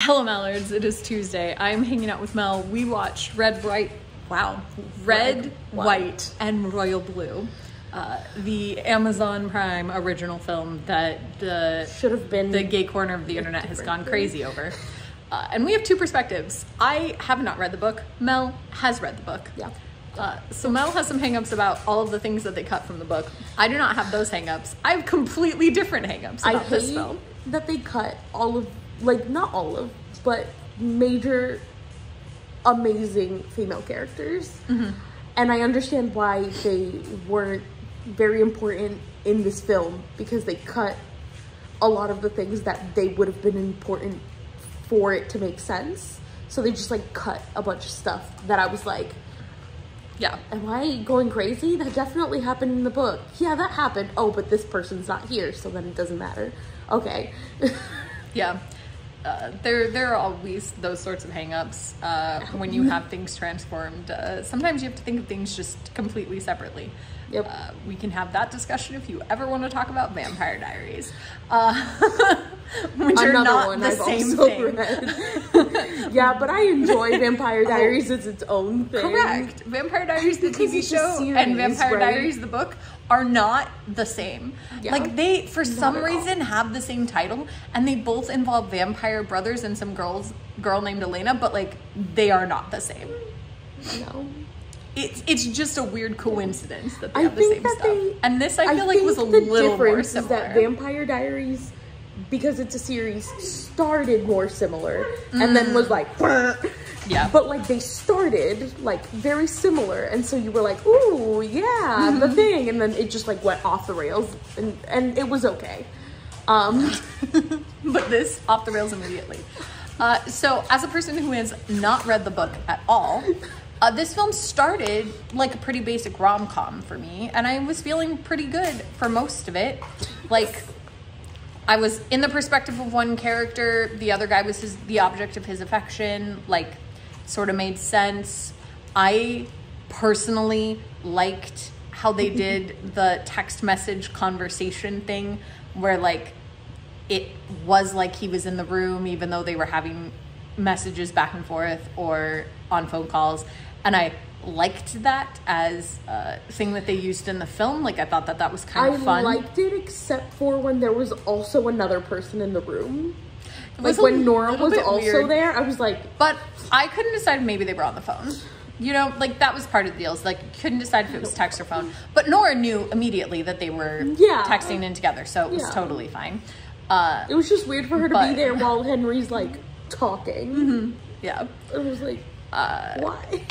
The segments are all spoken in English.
Hello, Mallards. It is Tuesday. I'm hanging out with Mel. We watched Red, White, and Royal Blue, the Amazon Prime original film that should have been the gay corner of the internet has gone crazy over. And we have two perspectives. I have not read the book. Mel has read the book. Yeah. So Mel has some hangups about all of the things that they cut from the book. I do not have those hangups. I have completely different hangups about this film. That they cut all of, like, not all of, but major amazing female characters. Mm-hmm. And I understand why they weren't very important in this film, because they cut a lot of the things that they would have been important for it to make sense. So they just, like, cut a bunch of stuff that I was like, yeah, am I going crazy? That definitely happened in the book. Yeah, that happened. Oh, but this person's not here, so then it doesn't matter. Okay. Yeah. There are always those sorts of hang-ups when you have things transformed. Sometimes you have to think of things just completely separately. Yep. We can have that discussion if you ever want to talk about Vampire Diaries. Which are not the same thing. Yeah, but I enjoy Vampire Diaries as its own thing. Correct. Vampire Diaries, the TV show, and Vampire Diaries, the book, are not the same. Yeah. Like, they, for some reason, have the same title, and they both involve vampire brothers and some girl named Elena, but, like, they are not the same. No. It's just a weird coincidence that they have the same stuff. And this, I feel like, was a little more similar. Is that Vampire Diaries, because it's a series, started more similar, and then was like, yeah. But, like, they started, like, very similar, and so you were like, ooh, yeah, the thing, and then it just, like, went off the rails, and it was okay. But this, off the rails immediately. So, as a person who has not read the book at all, this film started like a pretty basic rom-com for me, and I was feeling pretty good for most of it. Like, I was in the perspective of one character, the other guy was the object of his affection, like, sort of made sense. I personally liked how they did the text message conversation thing, where, like, it was like he was in the room even though they were having messages back and forth or on phone calls. And I liked that as a thing that they used in the film. Like, I thought that was kind of fun. I liked it, except for when there was also another person in the room. Like, when Nora was also there, I was like... But I couldn't decide if maybe they were on the phone. You know, like, that was part of the deal. Like, couldn't decide if it was text or phone. But Nora knew immediately that they were texting in together, so it was totally fine. It was just weird for her to be there while Henry's, like, talking. Mm-hmm. Yeah. I was like, why?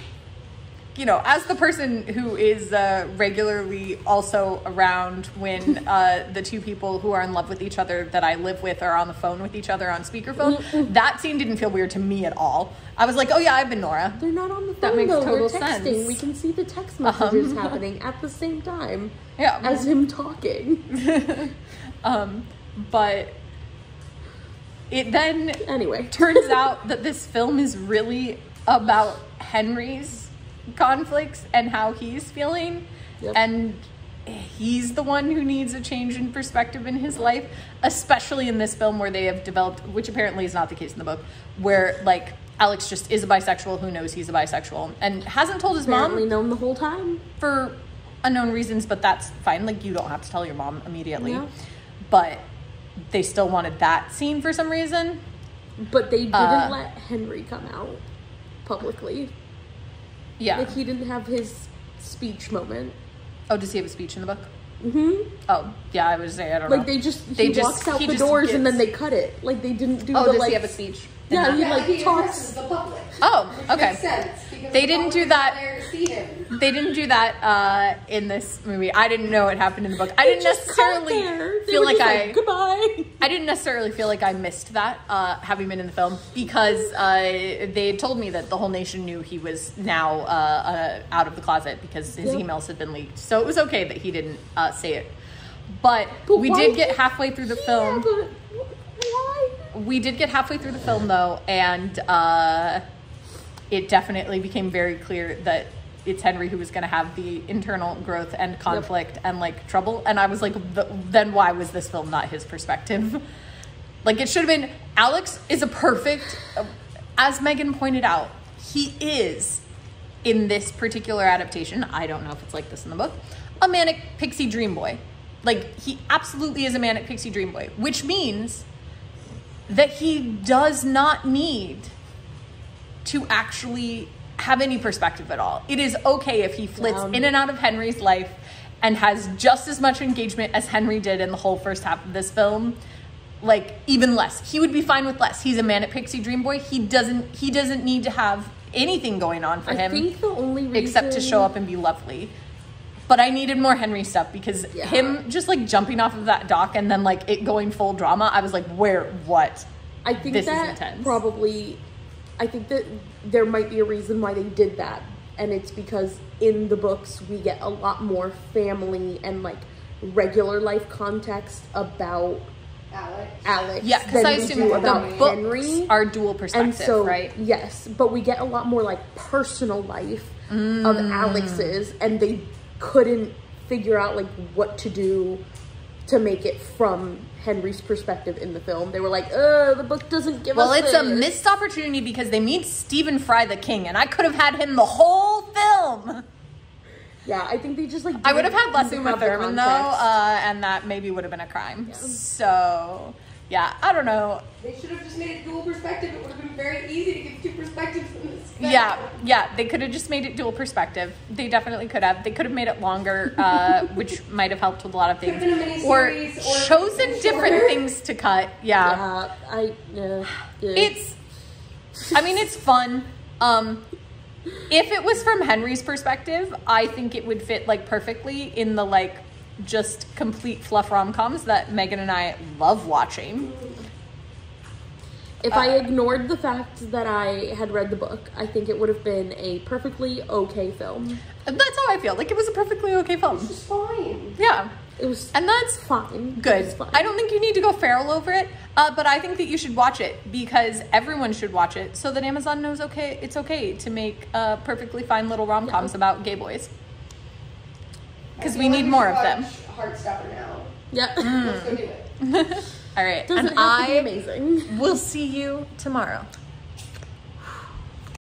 You know, as the person who is regularly also around when the two people who are in love with each other that I live with are on the phone with each other on speakerphone, that scene didn't feel weird to me at all. I was like, oh yeah, I've been Nora. They're not on the phone, that makes though. total They're texting. sense. We can see the text messages happening at the same time as him talking. But it then anyway turns out that this film is really about Henry's conflicts and how he's feeling. Yep. And he's the one who needs a change in perspective in his life, especially in this film where they have developed, which apparently is not the case in the book, where, like, Alex just is a bisexual who knows he's a bisexual and hasn't told his mom. Known the whole time for unknown reasons, but that's fine. Like, you don't have to tell your mom immediately. Yeah. But they still wanted that scene for some reason. But they didn't let Henry come out publicly. Yeah. Like, he didn't have his speech moment. Oh, does he have a speech in the book? Mm-hmm. Oh, yeah, I would say, I don't know. Like, he walks out the doors and then they cut it. Like, they didn't do does he have a speech? Yeah, he talks. The public. Oh, okay. Makes sense, because they didn't do that. There to see him. They didn't do that in this movie. I didn't know it happened in the book. I didn't necessarily feel like goodbye. I didn't necessarily feel like I missed that, having been in the film, because they had told me that the whole nation knew he was now out of the closet because his emails had been leaked. So it was okay that he didn't say it. But we did get halfway through the film. But why? We did get halfway through the film, though, and it definitely became very clear that it's Henry who was going to have the internal growth and conflict and, like, trouble. And I was like, then why was this film not his perspective? Like, it should have been, Alex is a perfect, as Megan pointed out, he is, in this particular adaptation, I don't know if it's like this in the book, a manic pixie dream boy. Like, he absolutely is a manic pixie dream boy, which means that he does not need to actually have any perspective at all. It is okay if he flits in and out of Henry's life and has just as much engagement as Henry did in the whole first half of this film. Like, even less. He would be fine with less. He's a manic pixie dream boy. He doesn't need to have anything going on for him. I think the only reason... except to show up and be lovely. But I needed more Henry stuff because him just like jumping off of that dock and then like it going full drama, I was like, where, what? I think this that is intense. Probably, I think that there might be a reason why they did that. And it's because in the books we get a lot more family and like regular life context about Alex. Yeah, because I assume the books Henry are dual perspective, and so, right? Yes, but we get a lot more like personal life of Alex's, and they couldn't figure out like what to do to make it from Henry's perspective in the film. They were like, the book doesn't give us it's this. a missed opportunity because they meet Stephen Fry the King, and I could have had him the whole film. Yeah, I think they just like... I would have had less Uma Thurman though, and that maybe would have been a crime. Yeah. So, yeah, I don't know. They should have just made it dual perspective. It would have been very easy to give two perspectives in this film. Yeah, they could have just made it dual perspective. They definitely could have. They could have made it longer, which might have helped with a lot of things. Or chosen different things to cut. Yeah. It's fun. If it was from Henry's perspective, I think it would fit like perfectly in the like just complete fluff rom-coms that Megan and I love watching. If I ignored the fact that I had read the book, I think it would have been a perfectly okay film. That's how I feel. Like, it was a perfectly okay film. It's just fine. Yeah. It was... And that's fine. Good. Fine. I don't think you need to go feral over it, but I think that you should watch it because everyone should watch it so that Amazon knows it's okay to make perfectly fine little rom-coms about gay boys. Because we need more of them. Heartstopper now. Yeah. Let's go do it. All right. Doesn't have to be amazing. We'll see you tomorrow.